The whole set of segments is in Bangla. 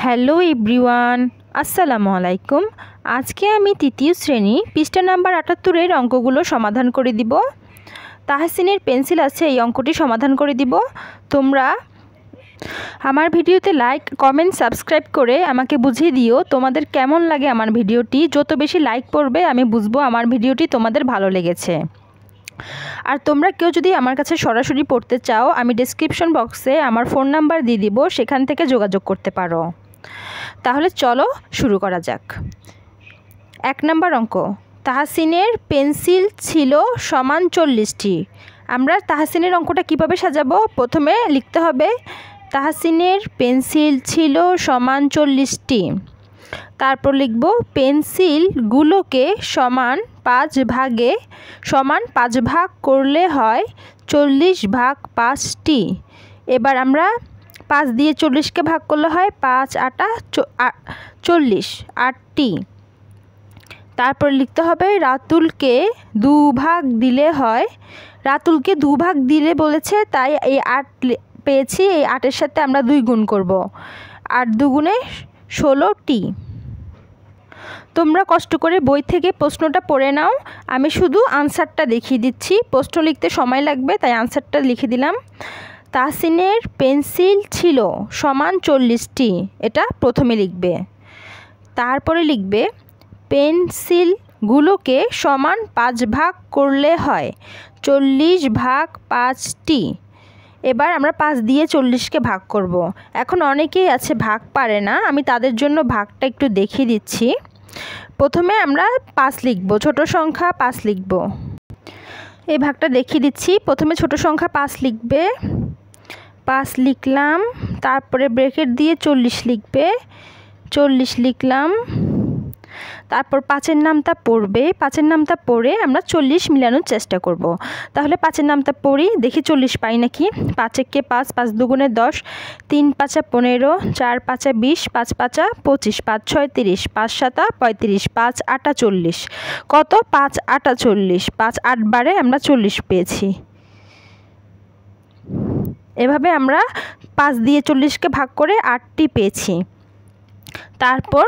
হ্যালো এভরিওয়ান, আসসালামু আলাইকুম। আজকে আমি তৃতীয় শ্রেণী পৃষ্ঠা নাম্বার ৭৮-এর অঙ্কগুলো সমাধান করে দিব। তাহসিনের পেন্সিল আছে, এই অঙ্কটি সমাধান করে দিব। তোমরা আমার ভিডিওতে লাইক, কমেন্ট, সাবস্ক্রাইব করে আমাকে বুঝিয়ে দিও তোমাদের কেমন লাগে আমার ভিডিওটি। যত বেশি লাইক পড়বে আমি বুঝবো আমার ভিডিওটি তোমাদের ভালো লেগেছে। আর তোমরা কেউ যদি আমার কাছে সরাসরি পড়তে চাও, আমি ডেসক্রিপশন বক্সে আমার ফোন নাম্বার দিয়ে দিব, সেখান থেকে যোগাযোগ করতে পারো। তাহলে চলো শুরু করা যাক। ১ নম্বর অঙ্ক, তাহসিনের পেন্সিল ছিল সমান ৪০টি। আমরা তাহসিনের অঙ্কটা কিভাবে সাজাবো? প্রথমে লিখতে হবে তাহসিনের পেন্সিল ছিল সমান ৪০টি। তারপর লিখব পেন্সিলগুলোকে সমান ৫ ভাগ করলে হয় ৪০/৫টি। এবার আমরা ৫ দিয়ে ৪০কে ভাগ করলে হয় ৫ ৮ ৪০, ৮টি। তারপর লিখতে হবে রাতুলকে দুভাগ দিলে হয়, রাতুলকে দুভাগ দিলে বলেছে তাই এই ৮ পেয়েছি, এই ৮-এর সাথে আমরা ২ গুণ করব। ৮ দুগুণে ১৬টি। তোমরা কষ্ট করে বই থেকে প্রশ্নটা পড়ে নাও, আমি শুধু আনসারটা দেখিয়ে দিচ্ছি। প্রশ্ন লিখতে সময় লাগবে তাই আনসারটা লিখে দিলাম। তাহসিনের পেন্সিল ছিল সমান ৪০টি, এটা প্রথমে লিখবে। তারপরে লিখবে পেন্সিলগুলোকে সমান ৫ ভাগ করলে হয় ৪০/৫টি। এবার আমরা ৫ দিয়ে ৪০কে ভাগ করব। এখন অনেকেই আছে ভাগ পারে না, আমি তাদের জন্য ভাগটা একটু দেখিয়ে দিচ্ছি। প্রথমে আমরা ৫ লিখব, ছোট সংখ্যা ৫ লিখব। এই ভাগটা দেখিয়ে দিচ্ছি। প্রথমে ছোট সংখ্যা ৫ লিখবে, ৫ লিখলাম। তারপরে ব্র্যাকেট দিয়ে ৪০ লিখবে, ৪০ লিখলাম। তারপর ৫-এর নামটা পড়বে, ৫-এর নামটা পড়ে আমরা ৪০ মিলানোর চেষ্টা করব। তাহলে ৫-এর নামটা পড়ি, দেখি ৪০ পাই নাকি। ৫-একে ৫, ৫ দুগুণে ১০, ৩ ৫ ১৫, ৪ ৫ ২০, ৫ ৫ ২৫, ৫ ৬ ৩০, ৫ ৭ ৩৫, ৫ ৮ ৪০। কত? ৫ ৮ ৪০। ৫ ৮ বারে আমরা ৪০ পেয়েছি। এভাবে আমরা ৫ দিয়ে ৪০কে ভাগ করে ৮টি পেয়েছি। তারপর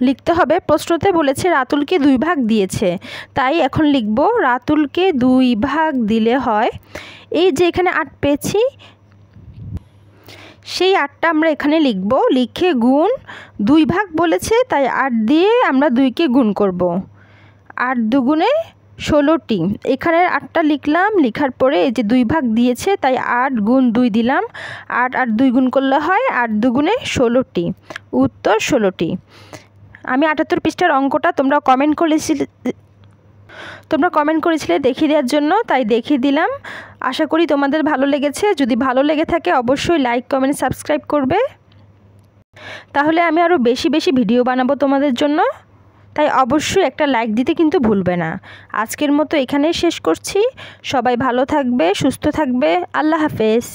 লিখতে হবে প্রশ্নতে বলেছে রাতুলকে ২ ভাগ দিয়েছে, তাই এখন লিখব রাতুলকে ২ ভাগ দিলে হয়, এই যে এখানে ৮ পেয়েছি সেই ৮টা আমরা এখানে লিখব, লিখে গুণ ২ ভাগ বলেছে তাই ৮ দিয়ে আমরা ২কে গুণ করব। ৮ দুগুণে ১৬টি। এখানের ৮টা লিখলাম, লিখার পরে এই যে ২ ভাগ দিয়েছে তাই ৮ গুণ ২ দিলাম। ৮ ৮ ২ গুণ করলে হয় ৮ দুগুণে ১৬টি। উত্তর ১৬টি। আমি ৭৮ পৃষ্ঠার অঙ্কটা তোমরা কমেন্ট করেছিলে দেখিয়ে দেওয়ার জন্য, তাই দেখিয়ে দিলাম। আশা করি তোমাদের ভালো লেগেছে। যদি ভালো লেগে থাকে অবশ্যই লাইক, কমেন্ট, সাবস্ক্রাইব করবে। তাহলে আমি আরও বেশি বেশি ভিডিও বানাবো তোমাদের জন্য, তাই অবশ্যই একটা লাইক দিতে কিন্তু ভুলবে না। আজকের মতো এখানেই শেষ করছি। সবাই ভালো থাকবে, সুস্থ থাকবে। আল্লাহ হাফেজ।